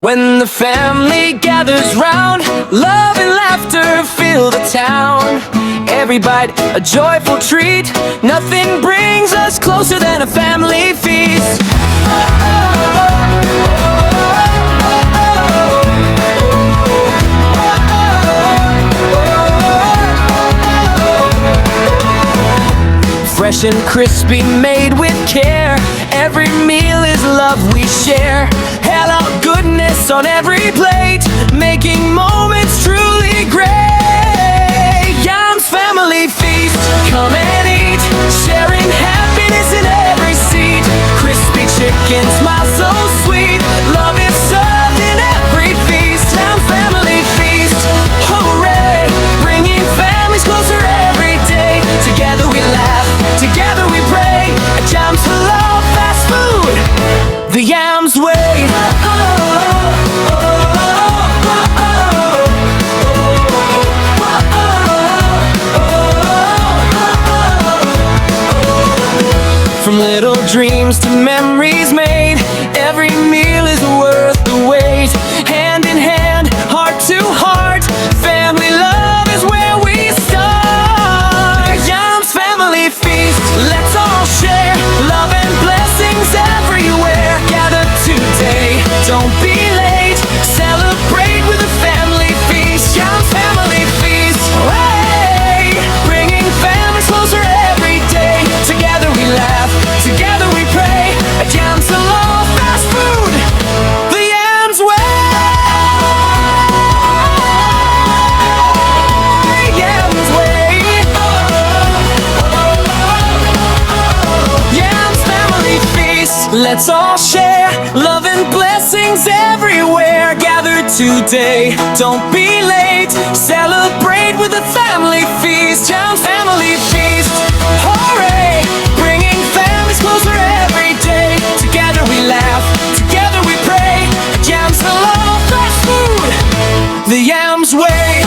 When the family gathers round, love and laughter fill the town. Every bite a joyful treat, nothing brings us closer than a family feast. Fresh and crispy, made with care, every meal is love we share. Halal goodness on every plate, making moments truly great. Yum's family feast, come and eat, sharing happiness in every seat. Crispy chicken, smile so sweet, love is served in every feast. Yum family feast, hooray, bringing families closer every day. Together we laugh, together we pray, at Yum's Halal fast food, the Yams way. From little dreams to memories made, every meal is worth the wait. Hand in hand, heart to heart, family love is where we start. Yum's family feast, let's all share love and blessings everywhere. Gather today, don't be late, celebrate with a family feast. Yum's family feast, hey, bringing families closer every day. Together we laugh, together we pray, at Yum's Halal fast food, the Yams way. Yams way. Yams family feast, let's all share love and blessings everywhere. Gather today, don't be late, celebrate with a family feast. Yams family feast, hooray, bringing families closer every day. Together we laugh, together we pray, at Yams Halal fast food, the Yams way.